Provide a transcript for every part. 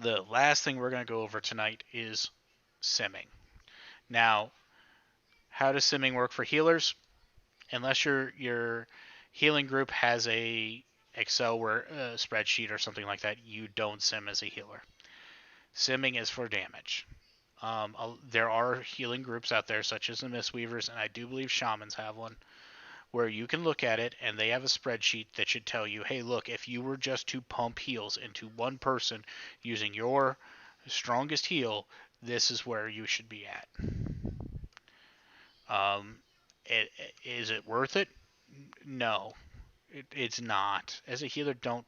The last thing we're going to go over tonight is simming. Now, how does simming work for healers? Unless your healing group has a Excel spreadsheet or something like that, you don't sim as a healer. Simming is for damage. There are healing groups out there, such as the Mistweavers, and I do believe Shamans have one, where you can look at it and they have a spreadsheet that should tell you, hey, look, if you were just to pump heals into one person using your strongest heal, this is where you should be at. Um, is it worth it? No, it's not. As a healer, don't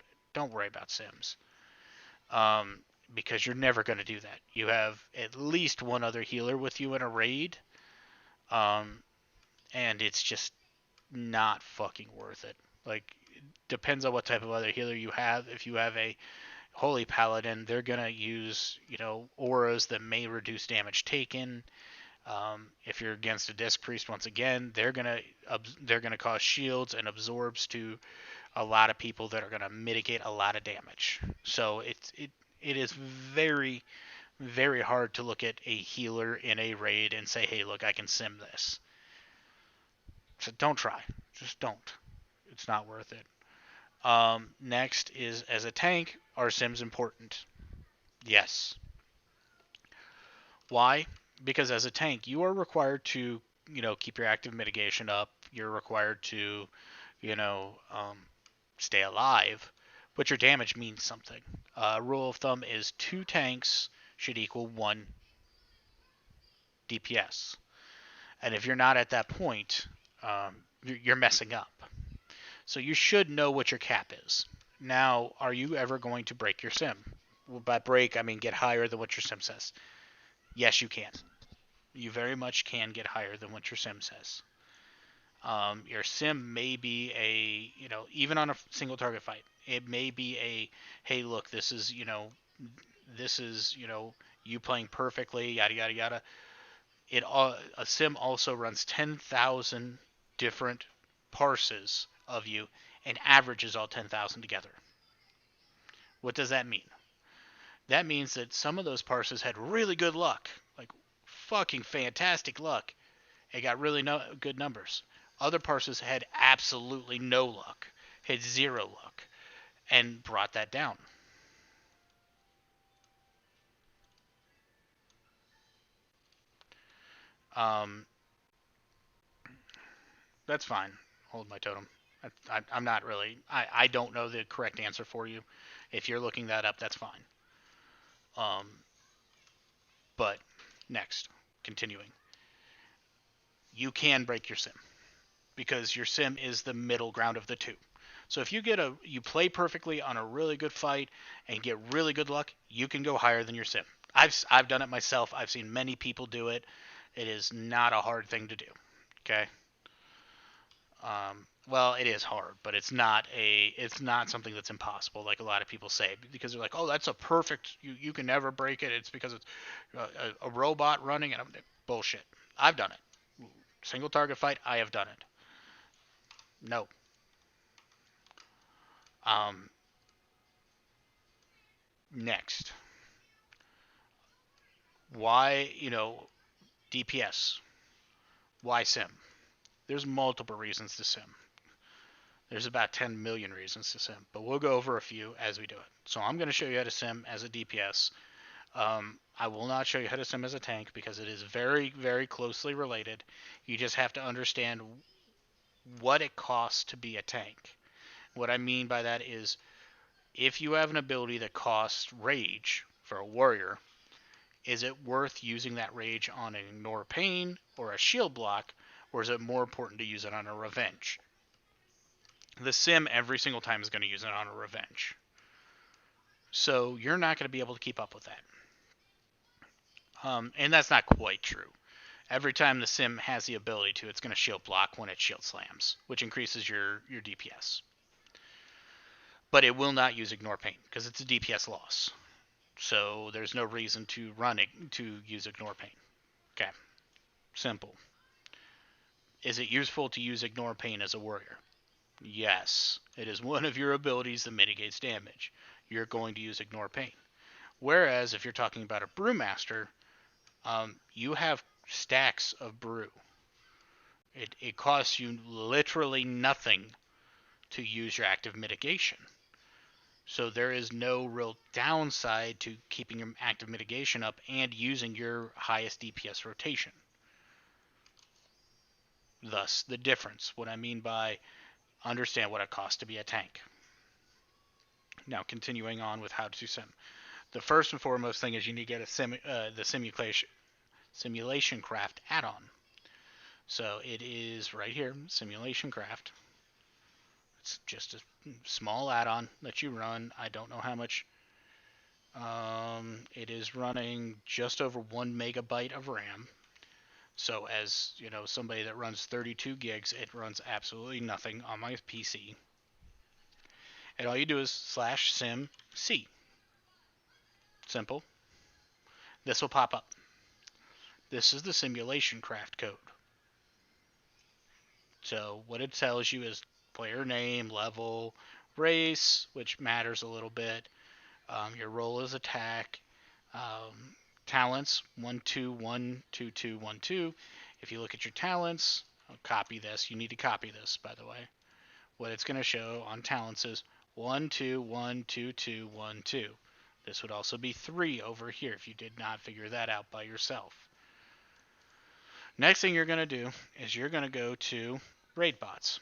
worry about sims, um, because you're never going to do that. You have at least one other healer with you in a raid, um, and it's just not fucking worth it. Like, depends on what type of other healer you have. If you have a holy paladin, they're gonna use auras that may reduce damage taken. If you're against a disc priest, once again, they're gonna cause shields and absorbs to a lot of people that are gonna mitigate a lot of damage. So it is very very hard to look at a healer in a raid and say, hey, look, I can sim this. So don't try. Just don't. It's not worth it. Next is, as a tank, are sims important? Yes. Why? Because as a tank, you are required to, keep your active mitigation up. You're required to, you know, um, stay alive, but your damage means something. Rule of thumb is 2 tanks should equal 1 DPS. And if you're not at that point, you're messing up. So you should know what your cap is. Now, are you ever going to break your sim? Well, by break, I mean get higher than what your sim says. Yes, you can. You very much can get higher than what your sim says. Your sim may be even on a single target fight, it may be hey, look, this is you playing perfectly, yada yada yada. A sim also runs 10,000 different parses of you and averages all 10,000 together. What does that mean? That means that some of those parses had really good luck, like fucking fantastic luck. It got really good numbers. Other parses had absolutely no luck, had zero luck, and brought that down. Um, that's fine. Hold my totem. I'm not really. I don't know the correct answer for you. If you're looking that up, that's fine. Um, but next, continuing, you can break your sim because your sim is the middle ground of the two. So if you play perfectly on a really good fight and get really good luck, you can go higher than your sim. I've done it myself. I've seen many people do it. It is not a hard thing to do. Okay. Well, it is hard, but it's not something that's impossible, like a lot of people say, because they're like, oh, that's a perfect. You can never break it. It's because it's a robot running, and I'm like, bullshit. I've done it. Single target fight, I have done it. No. Um, Next, why DPS? Why sim? There's multiple reasons to sim. There's about 10 million reasons to sim, but we'll go over a few as we do it. So I'm going to show you how to sim as a DPS. I will not show you how to sim as a tank because it is very, very closely related. You just have to understand what it costs to be a tank. What I mean by that is if you have an ability that costs rage for a warrior, is it worth using that rage on an ignore pain or a shield block, or is it more important to use it on a revenge? The sim every single time is going to use it on a revenge. So you're not going to be able to keep up with that. And that's not quite true. Every time the sim has the ability to, it's going to shield block when it shield slams, which increases your DPS. But it will not use ignore pain because it's a DPS loss. So there's no reason to run it to use ignore pain. Okay, simple. Is it useful to use ignore pain as a warrior? Yes, it is one of your abilities that mitigates damage. You're going to use ignore pain. Whereas if you're talking about a brewmaster, you have stacks of brew. It costs you literally nothing to use your active mitigation. So there is no real downside to keeping your active mitigation up and using your highest DPS rotation. Thus, the difference. What I mean by understand what it costs to be a tank. Now, continuing on with how to sim. The first and foremost thing is you need to get the simulation craft add-on. So it is right here, simulation craft. It's just a small add-on that you run. I don't know how much. It is running just over 1 megabyte of RAM. So as you know, somebody that runs 32 gigs, it runs absolutely nothing on my PC. And all you do is /sim c. Simple. This will pop up. This is the simulation craft code. So what it tells you is player name, level, race, which matters a little bit. Your role is attack. Talents 1 2 1 2 2 1 2. If you look at your talents, I'll copy this. You need to copy this, by the way. What it's going to show on talents is 1 2 1 2 2 1 2. This would also be 3 over here if you did not figure that out by yourself. Next thing you're going to do is you're going to go to raid bots.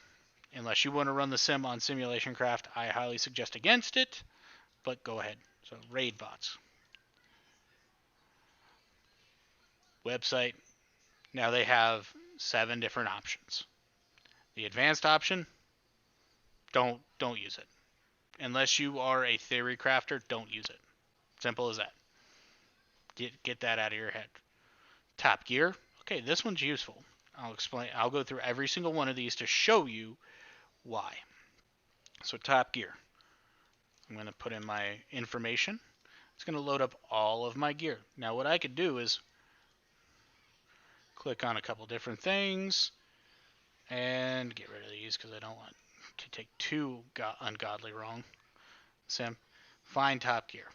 Unless you want to run the sim on Simulation Craft, I highly suggest against it, but go ahead. So raid bots. Website. Now they have 7 different options. The advanced option, don't use it. Unless you are a theory crafter, don't use it. Simple as that. Get that out of your head. Top Gear. Okay, this one's useful. I'll go through every single one of these to show you why. So Top Gear. I'm going to put in my information. It's going to load up all of my gear. Now what I could do is click on a couple different things and get rid of these because I don't want to take too ungodly wrong. Sim. Find Top Gear.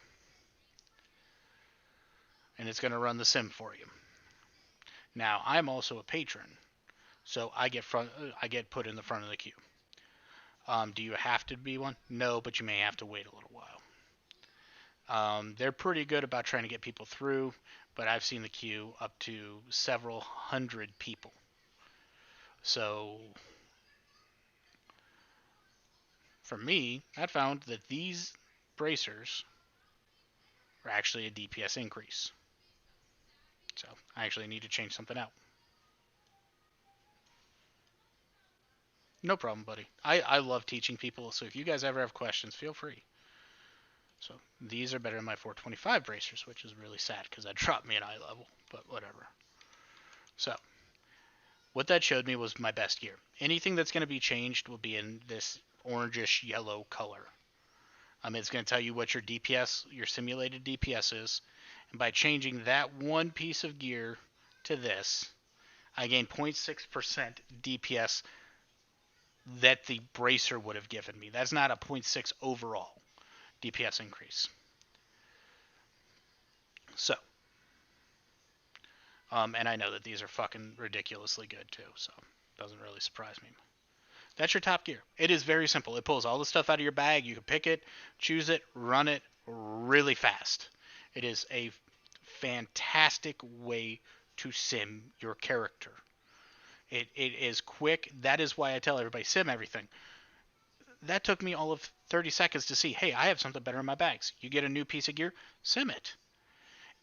And it's going to run the sim for you. Now, I'm also a patron, so I get put in the front of the queue. Do you have to be one? No, but you may have to wait a little while. They're pretty good about trying to get people through, but I've seen the queue up to several hundred people. So, for me, I found that these bracers are actually a DPS increase. So, I actually need to change something out. No problem, buddy. I love teaching people, so if you guys ever have questions, feel free. So, these are better than my 425 bracers, which is really sad because that dropped me an eye level, but whatever. So, what that showed me was my best gear. Anything that's going to be changed will be in this orangish yellow color. It's going to tell you what your DPS, your simulated DPS is. And by changing that one piece of gear to this, I gain 0.6% DPS that the bracer would have given me. That's not a 0.6 overall DPS increase. So, and I know that these are fucking ridiculously good too, so it doesn't really surprise me. That's your Top Gear. It is very simple. It pulls all the stuff out of your bag. You can pick it, choose it, run it really fast. It is a fantastic way to sim your character. It is quick. That is why I tell everybody, sim everything. That took me all of 30 seconds to see, hey, I have something better in my bags. You get a new piece of gear, sim it.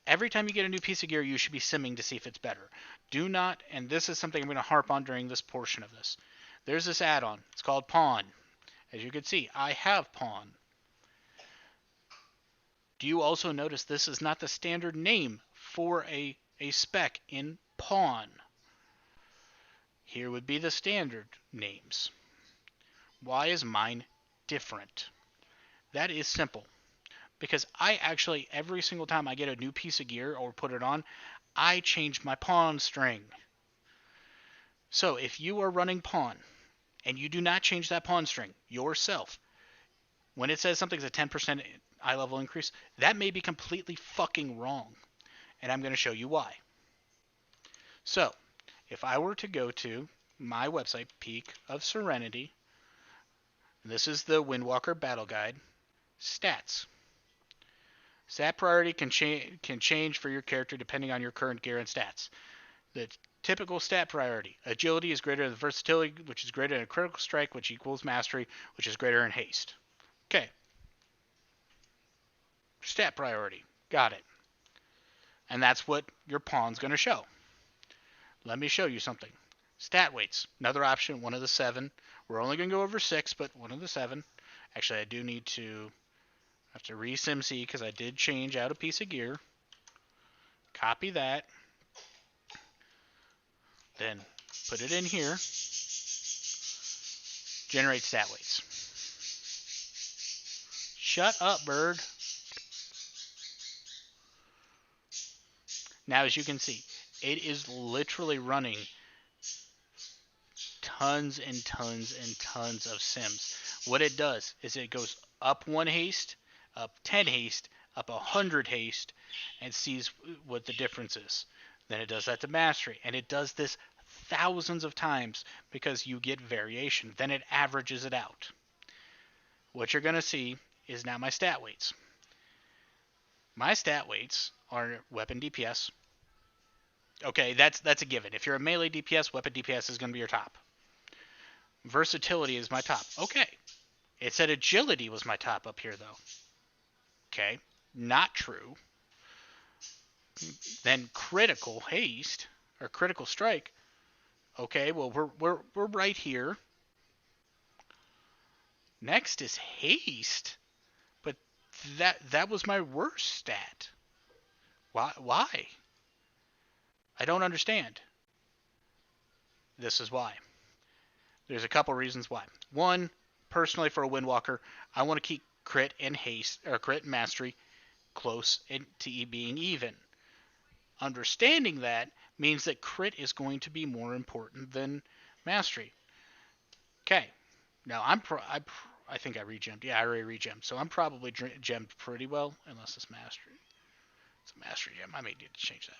Every time you get a new piece of gear, you should be simming to see if it's better. Do not, and this is something I'm going to harp on during this portion of this. There's this add-on. It's called Pawn. As you can see, I have Pawn. Do you also notice this is not the standard name for a spec in Pawn? Here would be the standard names. Why is mine different? That is simple. Because I actually, every single time I get a new piece of gear or put it on, I change my pawn string. So if you are running pawn and you do not change that pawn string yourself, when it says something's a 10% eye level increase. That may be completely fucking wrong, and I'm going to show you why. So, if I were to go to my website, Peak of Serenity, and this is the Windwalker Battle Guide, stats. Stat priority can change for your character depending on your current gear and stats. The typical stat priority: agility is greater than versatility, which is greater than critical strike, which equals mastery, which is greater than haste. Okay. Stat priority. Got it. And that's what your pawn's going to show. Let me show you something. Stat weights. Another option, one of the 7. We're only going to go over 6, but one of the 7. Actually, I do need to have to re-SimC because I did change out a piece of gear. Copy that. Then put it in here. Generate stat weights. Shut up, bird. Now, as you can see, it is literally running tons and tons and tons of sims. What it does is it goes up 1 haste, up 10 haste, up 100 haste, and sees what the difference is. Then it does that to mastery, and it does this thousands of times because you get variation. Then it averages it out. What you're going to see is now my stat weights. My stat weights are weapon DPS. Okay, that's a given. If you're a melee DPS, weapon DPS is going to be your top. Versatility is my top. Okay. It said agility was my top up here, though. Okay. Not true. Then critical haste, or critical strike. Okay, well, we're right here. Next is haste. But that was my worst stat. Why? I don't understand. This is why. There's a couple reasons why. One, personally for a Windwalker, I want to keep crit and haste, or crit and mastery, close to being even. Understanding that means that crit is going to be more important than mastery. Okay. Now I think I regemmed. Yeah, I already regemmed. So I'm probably gemmed pretty well, unless it's mastery. It's a mastery gem. I may need to change that.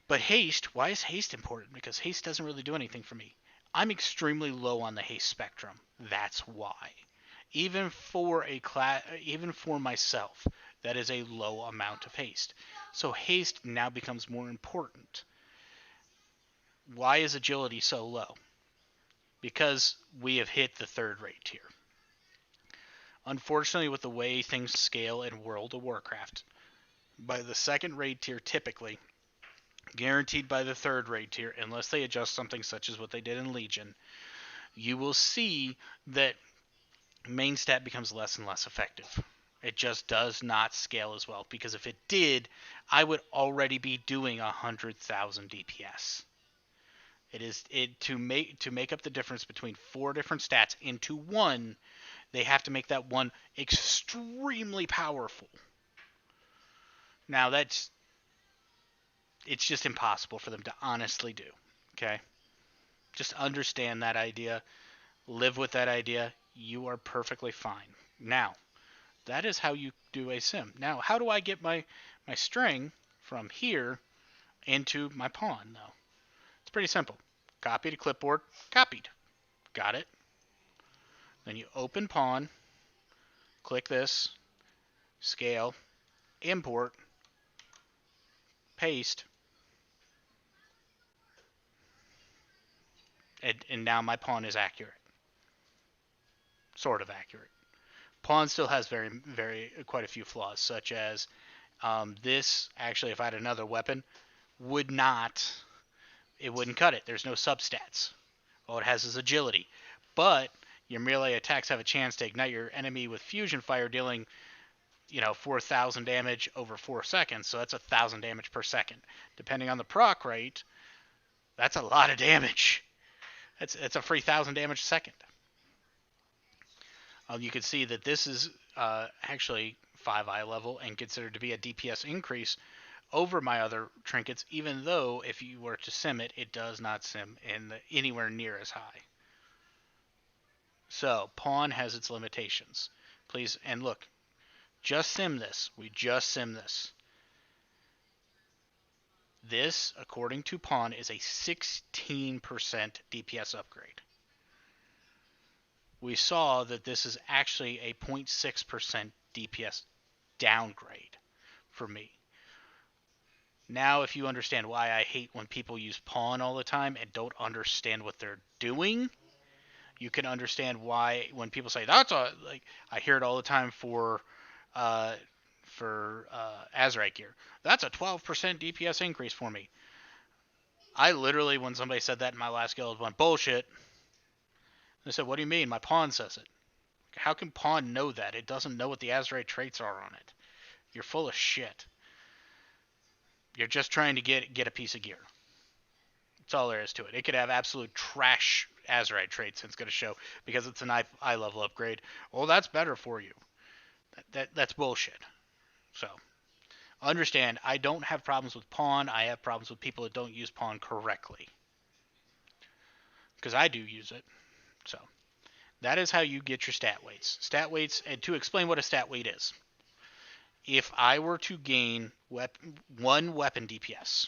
But haste, why is haste important? Because haste doesn't really do anything for me. I'm extremely low on the haste spectrum. That's why. Even for myself, that is a low amount of haste. So haste now becomes more important. Why is agility so low? Because we have hit the 3rd rate tier. Unfortunately, with the way things scale in World of Warcraft, by the 2nd raid tier typically, guaranteed by the 3rd raid tier, unless they adjust something such as what they did in Legion, you will see that main stat becomes less and less effective. It just does not scale as well, because if it did, I would already be doing 100,000 DPS. To make up the difference between 4 different stats into one, they have to make that one extremely powerful. Now it's just impossible for them to honestly do. Okay? Just understand that idea. Live with that idea. You are perfectly fine. Now, that is how you do a sim. Now, how do I get my string from here into my pawn, though? It's pretty simple. Copy to clipboard. Copied. Got it. Then you open pawn. Click this. Scale. Import. Paste. And now my pawn is accurate. Sort of accurate. Pawn still has quite a few flaws, such as this, actually, if I had another weapon, it wouldn't cut it. There's no substats. All it has is agility. But your melee attacks have a chance to ignite your enemy with fusion fire, dealing 4,000 damage over 4 seconds, so that's 1,000 damage per second. Depending on the proc rate, that's a lot of damage. It's a free 1,000 damage a second. You can see that this is actually 5 eye level and considered to be a DPS increase over my other trinkets, even though if you were to sim it, it does not sim anywhere near as high. So, pawn has its limitations. Please, and look, Just sim this. We just sim this. This, according to Pawn, is a 16% DPS upgrade. We saw that this is actually a 0.6% DPS downgrade for me. Now, if you understand why I hate when people use Pawn all the time and don't understand what they're doing, you can understand why when people say that's a like I hear it all the time for Azerite gear. That's a 12% DPS increase for me. I literally, when somebody said that in my last guild, went bullshit. They said, "What do you mean? My Pawn says it." How can Pawn know that? It doesn't know what the Azerite traits are on it. You're full of shit. You're just trying to get a piece of gear. That's all there is to it. It could have absolute trash Azerite traits, and it's going to show because it's an eye level upgrade. Well, that's better for you. That's bullshit. So understand, I don't have problems with Pawn. I have problems with people that don't use Pawn correctly. Because I do use it. So that is how you get your stat weights. Stat weights, and to explain what a stat weight is. If I were to gain one weapon DPS,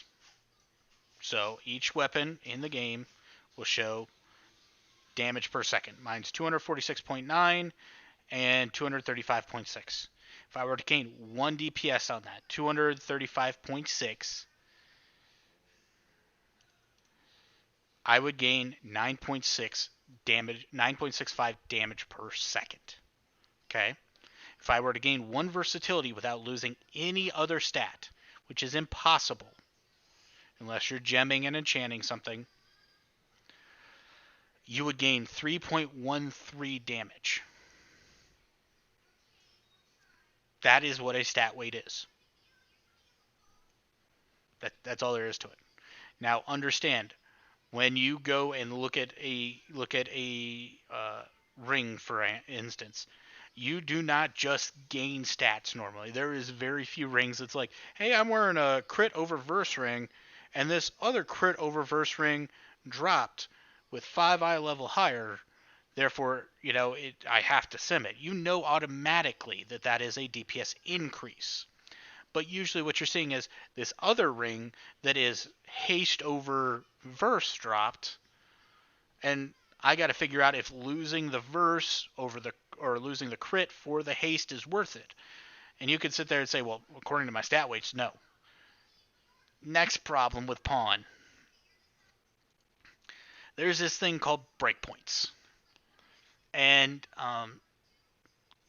so each weapon in the game will show damage per second. Mine's 246.9 and 235.6. If I were to gain 1 DPS on that, 235.6, I would gain 9.65 damage per second. Okay? If I were to gain 1 versatility without losing any other stat, which is impossible unless you're gemming and enchanting something, you would gain 3.13 damage. That is what a stat weight is. That's all there is to it. Now understand, when you go and look at a ring, for instance, you do not just gain stats normally. There is very few rings that's like, hey, I'm wearing a crit over verse ring, and this other crit over verse ring dropped with 5 eye level higher. Therefore, I have to sim it. You know automatically that is a DPS increase. But usually what you're seeing is this other ring that is haste over verse dropped, and I got to figure out if losing the verse or losing the crit for the haste is worth it. And you could sit there and say, well, according to my stat weights, no. Next problem with Pawn. There's this thing called breakpoints. And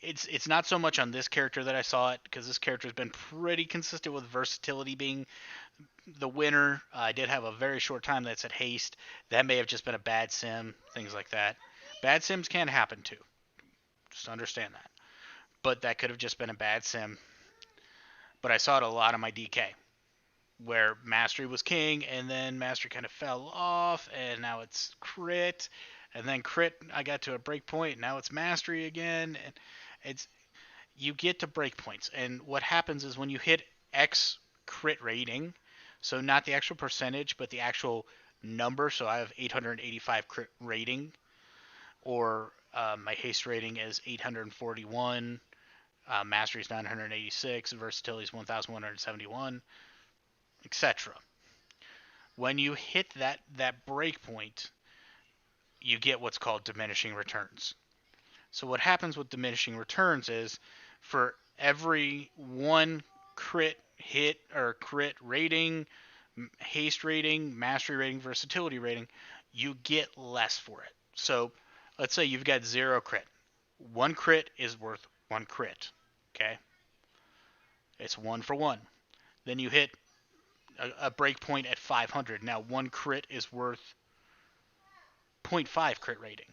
it's not so much on this character that I saw it, because this character has been pretty consistent with versatility being the winner. I did have a very short time that said haste. That may have just been a bad sim, things like that. Bad sims can happen too. Just understand that. But that could have just been a bad sim. But I saw it a lot on my DK, where Mastery was king, and then Mastery kind of fell off, and now it's crit. And then crit, I got to a breakpoint, and now it's Mastery again. And you get to breakpoints, and what happens is when you hit X crit rating, so not the actual percentage, but the actual number, so I have 885 crit rating, or my haste rating is 841, Mastery is 986, Versatility is 1171, etc. When you hit that breakpoint, you get what's called diminishing returns. So what happens with diminishing returns is, for every 1 crit hit or crit rating, haste rating, mastery rating, versatility rating, you get less for it. So let's say you've got 0 crit. 1 crit is worth 1 crit. Okay? It's 1 for 1. Then you hit a breakpoint at 500. Now 1 crit is worth 0.5 crit rating.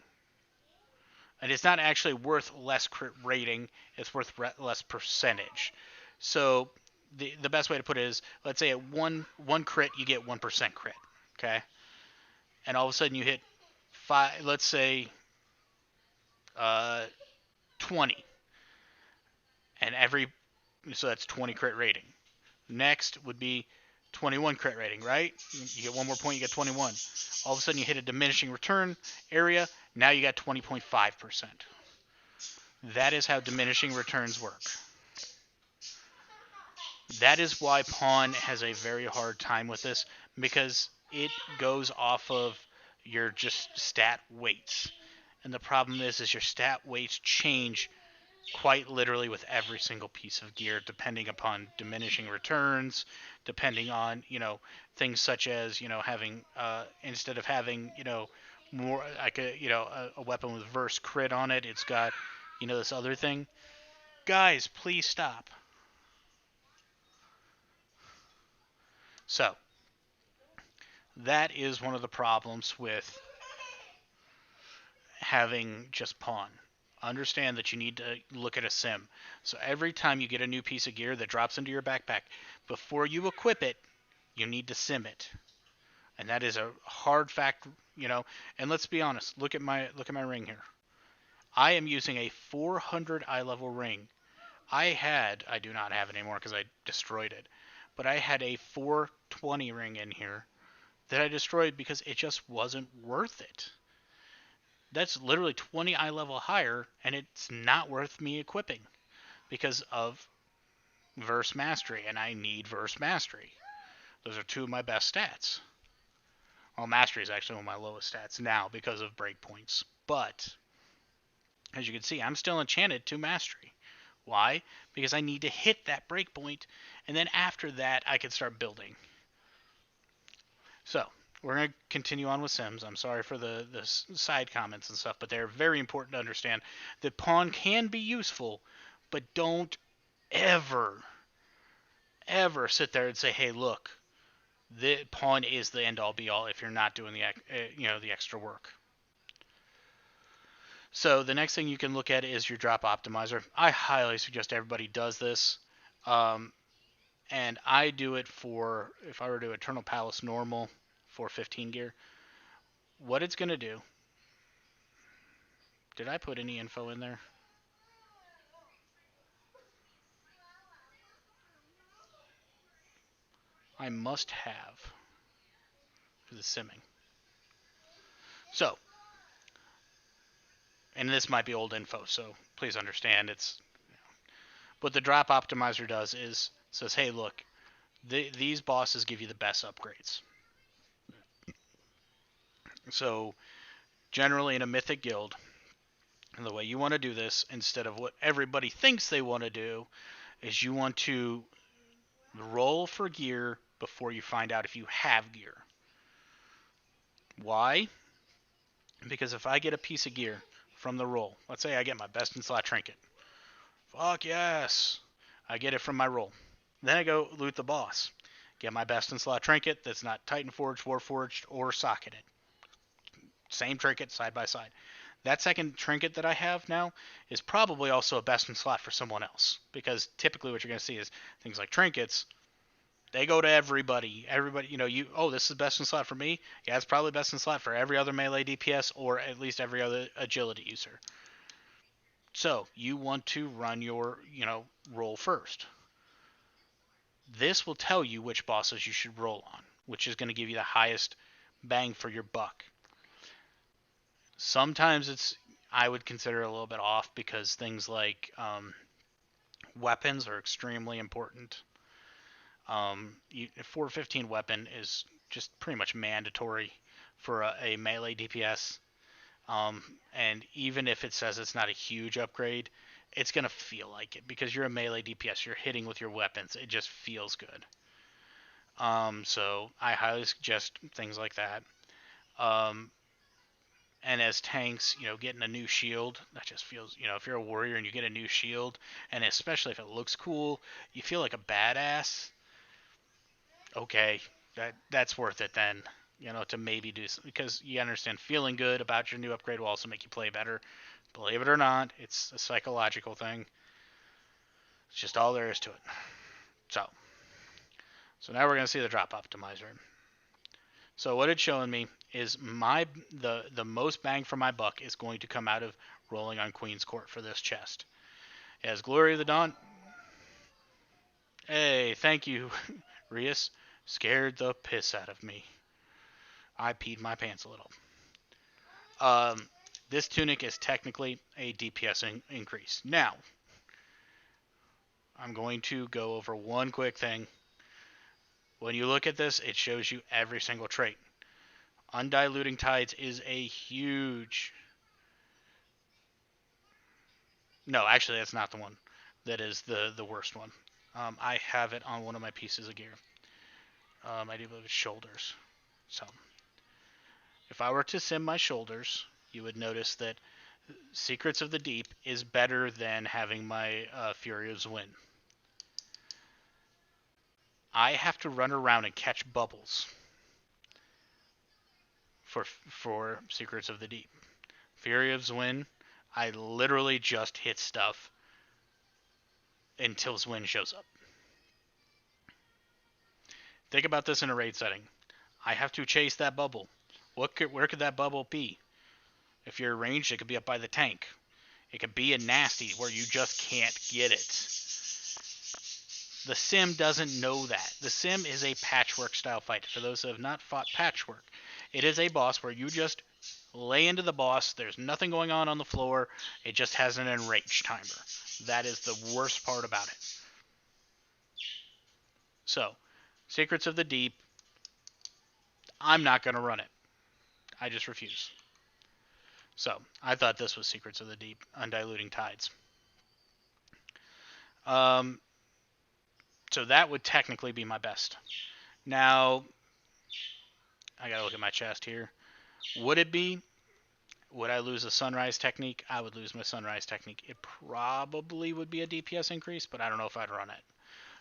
And it's not actually worth less crit rating, it's worth less percentage. So the best way to put it is, let's say at one crit you get 1% crit, okay? And all of a sudden you hit 5, let's say 20. And so that's 20 crit rating. Next would be 21 crit rating, right? You get 1 more point, you get 21. All of a sudden you hit a diminishing return area, now you got 20.5%. That is how diminishing returns work. That is why Pawn has a very hard time with this, because it goes off of your just stat weights. And the problem is your stat weights change quite literally with every single piece of gear, depending upon diminishing returns, depending on, things such as, having, instead of having, more like a weapon with verse crit on it, it's got, this other thing. Guys, please stop. So, that is one of the problems with having just Pawn. Understand that you need to look at a sim. So every time you get a new piece of gear that drops into your backpack, before you equip it, you need to sim it. And that is a hard fact, And let's be honest. Look at my ring here. I am using a 400 eye level ring. I do not have it anymore because I destroyed it. But I had a 420 ring in here that I destroyed because it just wasn't worth it. That's literally 20 eye level higher, and it's not worth me equipping because of Verse Mastery, and I need Verse Mastery. Those are two of my best stats. Well, Mastery is actually one of my lowest stats now because of breakpoints. But, as you can see, I'm still enchanted to Mastery. Why? Because I need to hit that breakpoint, and then after that, I can start building. So, we're going to continue on with Sims. I'm sorry for the side comments and stuff, but they're very important to understand that Pawn can be useful, but don't ever sit there and say, hey, look, the Pawn is the end-all be-all if you're not doing the extra work. So the next thing you can look at is your drop optimizer. I highly suggest everybody does this. And I do it for, if I were to do Eternal Palace normal for 15 gear, what it's going to do. Did I put any info in there? I must have for the simming. So, and this might be old info, so please understand it's. What the drop optimizer does is says, hey, look, these bosses give you the best upgrades. So, generally in a mythic guild, the way you want to do this, instead of what everybody thinks they want to do, is you want to roll for gear before you find out if you have gear. Why? Because if I get a piece of gear from the roll, let's say I get my best in slot trinket. Fuck yes! I get it from my roll. Then I go loot the boss. Get my best in slot trinket that's not Titan Forged, Warforged, or socketed. Same trinket, side by side. That second trinket that I have now is probably also a best in slot for someone else. Because typically what you're going to see is things like trinkets, they go to everybody. Everybody, this is best in slot for me. Yeah, it's probably best in slot for every other melee DPS or at least every other agility user. So you want to run your, roll first. This will tell you which bosses you should roll on, which is going to give you the highest bang for your buck. Sometimes I would consider it a little bit off because things like weapons are extremely important. 415 weapon is just pretty much mandatory for a melee DPS. And even if it says it's not a huge upgrade, it's going to feel like it because you're a melee DPS. You're hitting with your weapons. It just feels good. So I highly suggest things like that. And as tanks, getting a new shield, that just feels, if you're a warrior and you get a new shield, and especially if it looks cool, you feel like a badass. Okay, that's worth it then, to maybe do, because you understand feeling good about your new upgrade will also make you play better. Believe it or not, it's a psychological thing. It's just all there is to it. So now we're going to see the drop optimizer. So what it's showing me is the most bang for my buck is going to come out of rolling on Queen's Court for this chest. It has Glory of the Dawn. Hey, thank you, Rias. Scared the piss out of me. I peed my pants a little. This tunic is technically a DPS increase. Now, I'm going to go over one quick thing. When you look at this, it shows you every single trait. Undiluting Tides is a huge... No, actually, that's not the one. That is the worst one. I have it on one of my pieces of gear. I do believe it's shoulders. So, if I were to sim my shoulders, you would notice that Secrets of the Deep is better than having my Fury of Zwin. I have to run around and catch bubbles for Secrets of the Deep. Fury of Zwin, I literally just hit stuff until Zwin shows up. Think about this in a raid setting. I have to chase that bubble. Where could that bubble be? If you're ranged, it could be up by the tank. It could be a nasty where you just can't get it. The sim doesn't know that. The sim is a patchwork style fight. For those who have not fought patchwork, it is a boss where you just lay into the boss. There's nothing going on the floor. It just has an enrage timer. That is the worst part about it. So, Secrets of the Deep, I'm not going to run it. I just refuse. So, I thought this was Secrets of the Deep, Undiluting Tides. So that would technically be my best. Now, I gotta look at my chest here. Would it be? Would I lose a Sunrise Technique? I would lose my Sunrise Technique. It probably would be a DPS increase, but I don't know if I'd run it.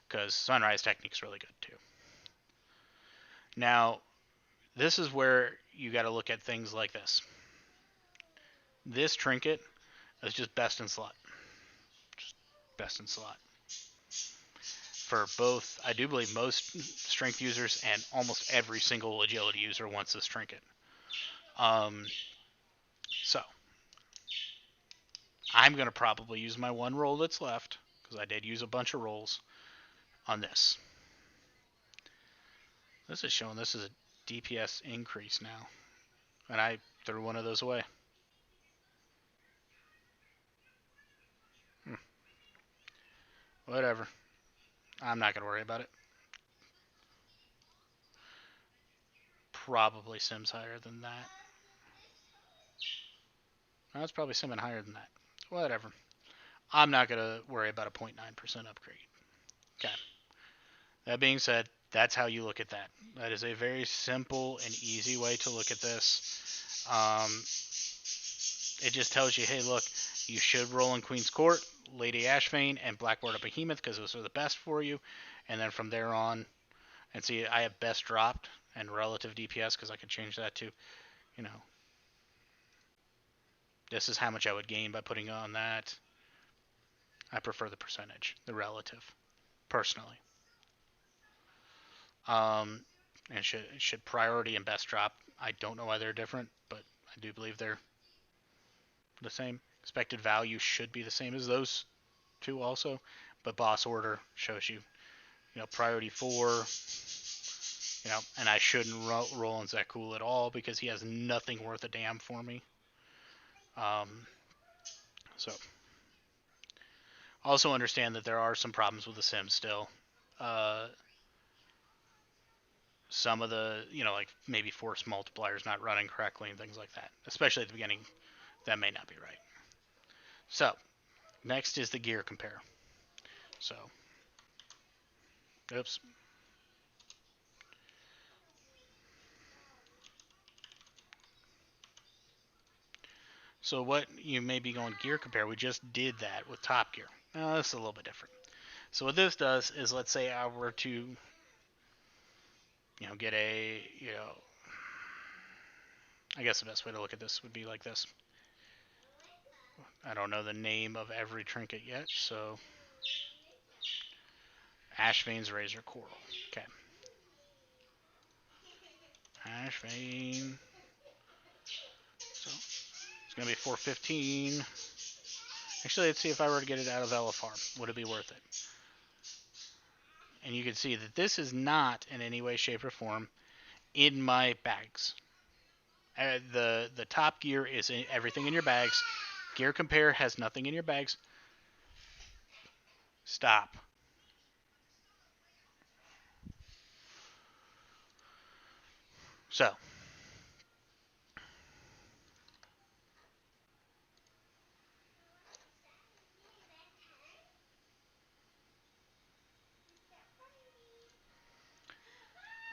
Because Sunrise Technique's really good too. Now, this is where you gotta look at things like this. This trinket is just best in slot. Just best in slot. For both, I do believe most strength users and almost every single agility user wants this trinket. So, I'm going to probably use my one roll that's left, because I did use a bunch of rolls, on this. This is showing this is a DPS increase now. And I threw one of those away. Whatever. I'm not going to worry about it. Probably Sims higher than that. No, it's probably Simming higher than that. Whatever. I'm not going to worry about a 0.9% upgrade. Okay. That being said, that's how you look at that. That is a very simple and easy way to look at this. It just tells you, hey, look, you should roll in Queen's Court, Lady Ashvane, and Blackwater Behemoth, because those are the best for you. And then from there on, and see, I have best dropped and relative DPS, because I could change that to, you know, this is how much I would gain by putting on that. I prefer the percentage, the relative, personally. And should priority and best drop. I don't know why they're different, but I do believe they're the same. Expected value should be the same as those two also, but boss order shows you, priority 4, and I shouldn't roll in Zakul at all because he has nothing worth a damn for me. So also understand that there are some problems with the sim still. Some of the, like maybe force multipliers not running correctly and things like that, especially at the beginning, that may not be right. So, next is the gear compare. So, oops. So what you may be going gear compare, we just did that with Top Gear. Now, this is a little bit different. So what this does is, let's say I were to, get a, I guess the best way to look at this would be like this. I don't know the name of every trinket yet, so Ashvane's Razor Coral. Okay. Ashvane. So it's going to be 415. Actually, let's see if I were to get it out of LFR. Would it be worth it? And you can see that this is not in any way, shape, or form in my bags. The Top Gear is everything in your bags. Gear Compare has nothing in your bags. Stop. So,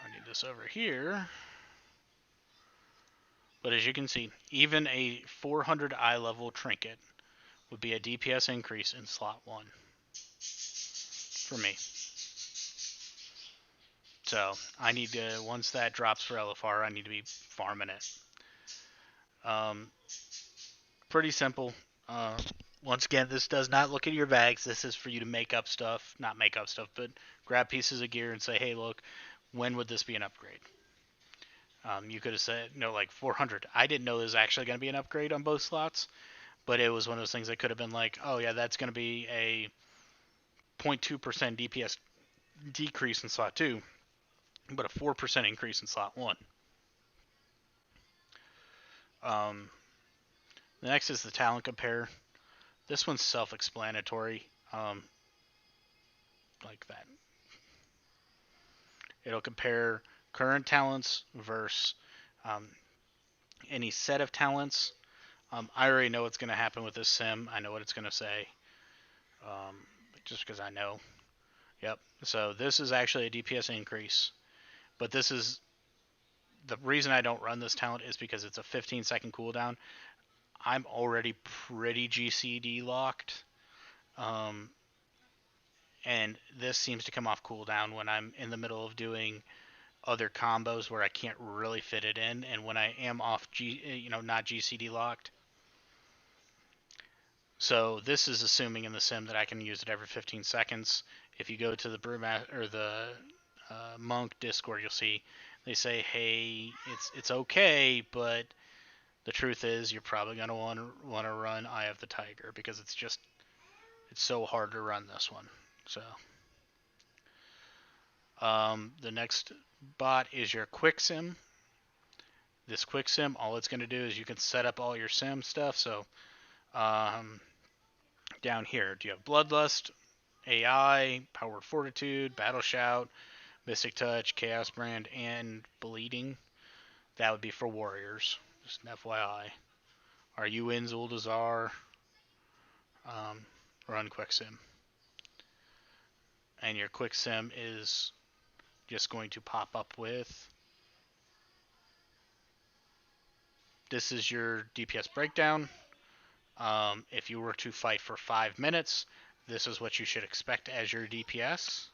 I need this over here. But as you can see, even a 400 eye level trinket would be a DPS increase in slot 1 for me. So I need to, once that drops for LFR, I need to be farming it. Pretty simple. Uh, Once again, this does not look at your bags. This is for you to make up stuff, not make up stuff, but grab pieces of gear and say, hey, look, when would this be an upgrade? You could have said, no, like 400. I didn't know there was actually going to be an upgrade on both slots, but it was one of those things that could have been like, oh, yeah, that's going to be a 0.2% DPS decrease in slot 2, but a 4% increase in slot 1. The next is the talent compare. This one's self-explanatory, like that. It'll compare current talents versus any set of talents. I already know what's going to happen with this sim. I know what it's going to say, just because I know. Yep. So this is actually a DPS increase, but this is the reason I don't run this talent is because it's a 15-second cooldown. I'm already pretty GCD locked, and this seems to come off cooldown when I'm in the middle of doing other combos where I can't really fit it in, and when I am off not GCD locked. So this is assuming in the sim that I can use it every 15 seconds. If you go to the Brewmaster or the Monk Discord, you'll see they say, "Hey, it's okay, but the truth is you're probably gonna want to run Eye of the Tiger because it's so hard to run this one." So the next bot is your Quick Sim. This Quick Sim, all it's going to do is you can set up all your sim stuff. So down here, do you have Bloodlust, AI, Powered Fortitude, Battle Shout, Mystic Touch, Chaos Brand, and Bleeding? That would be for warriors. Just an FYI. Are you in Zuldazar? Run Quick Sim. And your Quick Sim is just going to pop up with, this is your DPS breakdown. If you were to fight for 5 minutes, this is what you should expect as your DPS.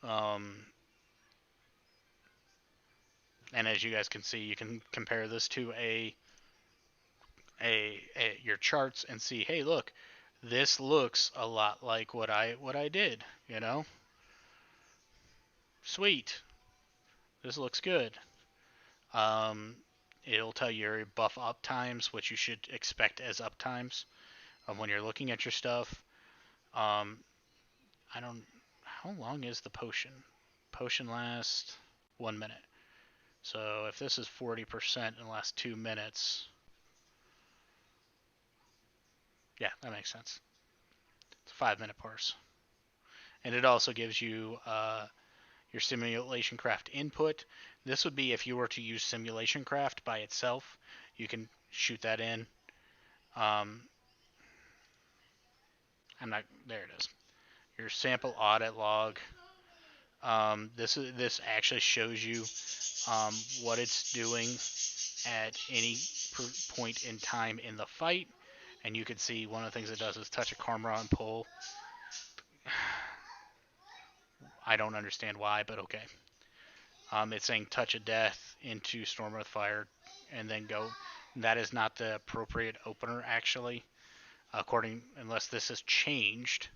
And as you guys can see, you can compare this to your charts and see, hey, look, this looks a lot like what I did, you know? Sweet. This looks good. It'll tell you your buff up times, what you should expect as up times when you're looking at your stuff. How long is the potion? Potion lasts 1 minute. So if this is 40% in the last 2 minutes, yeah, that makes sense. It's a 5-minute parse. And it also gives you your simulation craft input. This would be if you were to use simulation craft by itself. You can shoot that in. There it is. Your sample audit log. This actually shows you what it's doing at any point in time in the fight, and you can see one of the things it does is touch a Karma and pull. I don't understand why, but okay. It's saying touch a death into Storm with Fire, and then go. That is not the appropriate opener, actually, unless this has changed.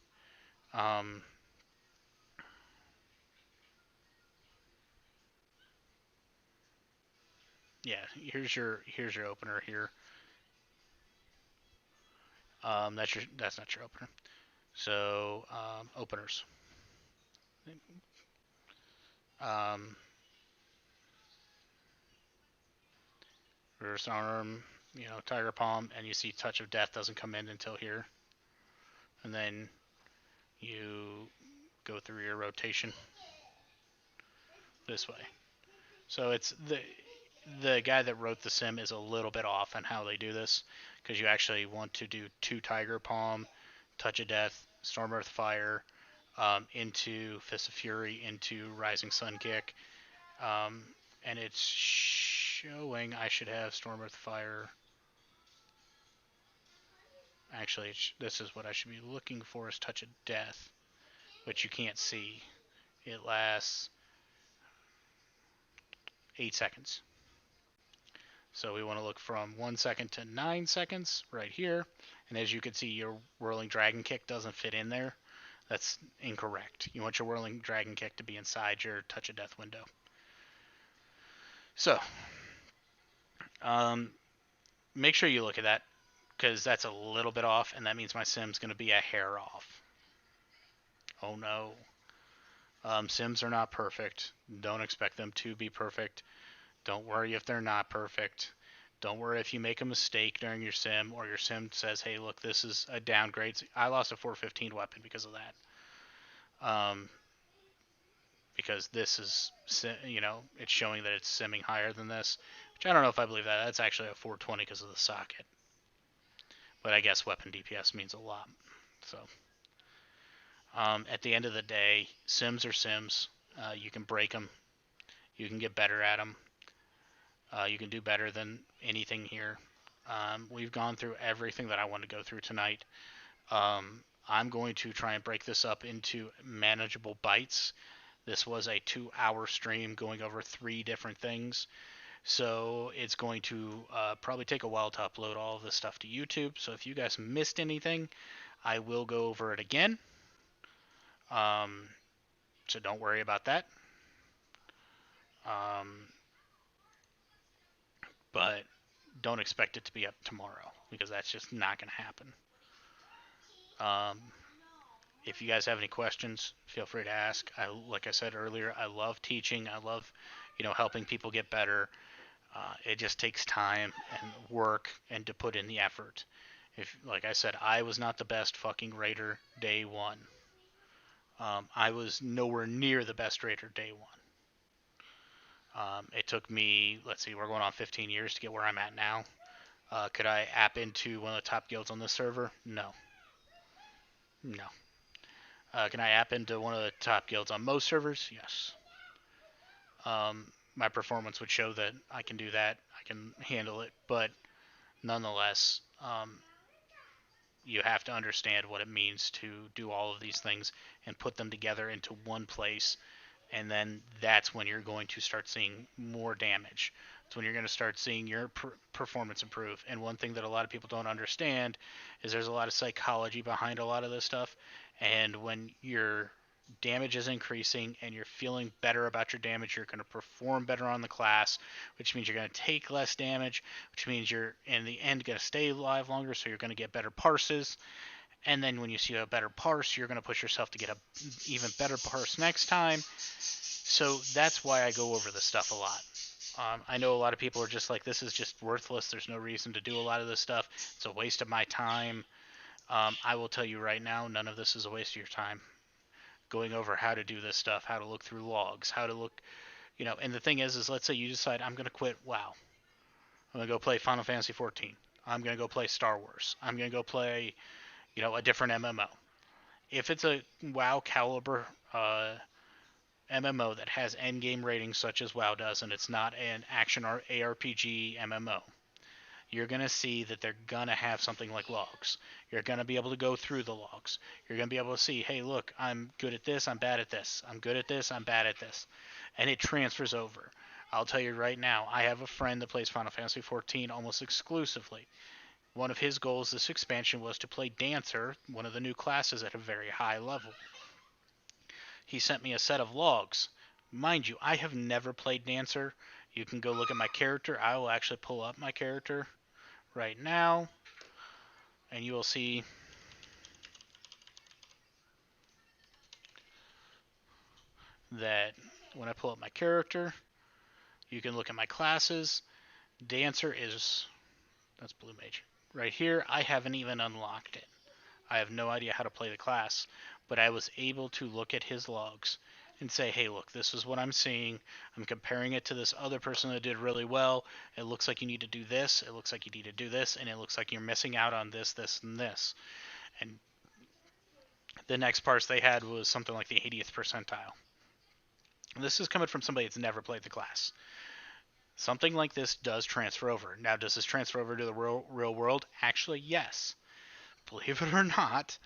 Yeah, here's your opener here. That's not your opener. So openers. Reverse arm, Tiger Palm, and you see Touch of Death doesn't come in until here. And then you go through your rotation. this way. So it's the guy that wrote the sim is a little bit off on how they do this, because you actually want to do 2 Tiger Palm, Touch of Death, Storm Earth Fire, into Fist of Fury, into Rising Sun Kick, um, and it's showing I should have Storm Earth Fire. Actually, this is what I should be looking for, is Touch of Death, which you can't see. It lasts 8 seconds. So we want to look from 1 second to 9 seconds right here. And as you can see, your Whirling Dragon Kick doesn't fit in there. That's incorrect. You want your Whirling Dragon Kick to be inside your Touch of Death window. So, make sure you look at that, because that's a little bit off, and that means my sim's going to be a hair off. Oh no. Sims are not perfect. Don't expect them to be perfect. Don't worry if they're not perfect. Don't worry if you make a mistake during your sim, or your sim says, hey, look, this is a downgrade. I lost a 415 weapon because of that. Because this is, it's showing that it's simming higher than this, which I don't know if I believe that. That's actually a 420 because of the socket. But I guess weapon DPS means a lot. So, at the end of the day, sims are sims. You can break them. You can get better at them. You can do better than anything here. We've gone through everything that I want to go through tonight. I'm going to try and break this up into manageable bites. This was a 2-hour stream going over 3 different things. So it's going to probably take a while to upload all of this stuff to YouTube. So if you guys missed anything, I will go over it again. So don't worry about that. But don't expect it to be up tomorrow, because that's just not going to happen. If you guys have any questions, feel free to ask. Like I said earlier, I love teaching. I love, helping people get better. It just takes time and work and to put in the effort. Like I said, I was not the best fucking raider day one. I was nowhere near the best raider day one. It took me, let's see, we're going on 15 years to get where I'm at now. Could I app into one of the top guilds on this server? No. Can I app into one of the top guilds on most servers? Yes. My performance would show that I can do that. I can handle it. But nonetheless, you have to understand what it means to do all of these things and put them together into one place. And then that's when you're going to start seeing more damage. It's when you're going to start seeing your performance improve. And one thing that a lot of people don't understand is there's a lot of psychology behind a lot of this stuff. And when your damage is increasing and you're feeling better about your damage, you're going to perform better on the class, which means you're going to take less damage, which means you're, in the end, going to stay alive longer, so you're going to get better parses. And then when you see a better parse, you're going to push yourself to get a even better parse next time. So that's why I go over this stuff a lot. I know a lot of people are just like, this is just worthless. There's no reason to do a lot of this stuff. It's a waste of my time. I will tell you right now, none of this is a waste of your time. Going over how to do this stuff, how to look through logs, how to look, and the thing is let's say you decide, I'm going to quit WoW. I'm going to go play Final Fantasy 14. I'm going to go play Star Wars. I'm going to go play a different MMO. If it's a WoW caliber MMO that has endgame ratings such as WoW does, and it's not an action or ARPG MMO, you're going to see that they're going to have something like logs. You're going to be able to go through the logs. You're going to be able to see, hey, look, I'm good at this, I'm bad at this. I'm good at this, I'm bad at this. And it transfers over. I'll tell you right now, I have a friend that plays Final Fantasy 14 almost exclusively. One of his goals this expansion was to play Dancer, one of the new classes, at a very high level. He sent me a set of logs. Mind you, I have never played Dancer. You can go look at my character. I will actually pull up my character right now, and you will see that when I pull up my character, you can look at my classes. Dancer is, that's Blue Mage. Right here, I haven't even unlocked it. I have no idea how to play the class, but I was able to look at his logs and say, hey, look, this is what I'm seeing. I'm comparing it to this other person that did really well. It looks like you need to do this. It looks like you need to do this. And it looks like you're missing out on this, this, and this. And the next parse they had was something like the 80th percentile. This is coming from somebody that's never played the class. Something like this does transfer over. Now, does this transfer over to the real world? Actually, yes. Believe it or not,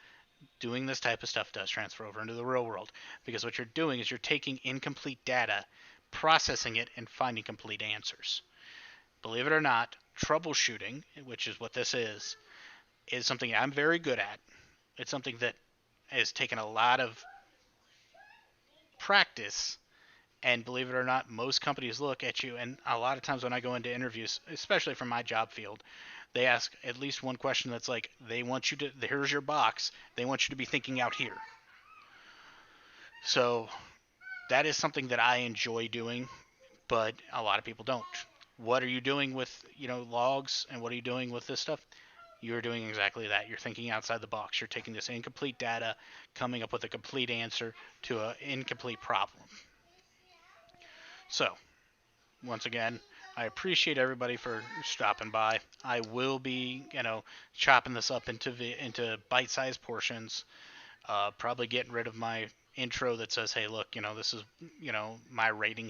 doing this type of stuff does transfer over into the real world. Because what you're doing is you're taking incomplete data, processing it, and finding complete answers. Believe it or not, troubleshooting, which is what this is something I'm very good at. It's something that has taken a lot of practice. And believe it or not, most companies look at you, and a lot of times when I go into interviews, especially from my job field, they ask at least one question that's like, they want you to, here's your box, they want you to be thinking out here. So that is something that I enjoy doing, but a lot of people don't. What are you doing with, logs, and what are you doing with this stuff? You're doing exactly that. You're thinking outside the box. You're taking this incomplete data, coming up with a complete answer to an incomplete problem. So, once again, I appreciate everybody for stopping by. I will be, chopping this up into bite-sized portions. Probably getting rid of my intro that says, "Hey, look, this is, my rating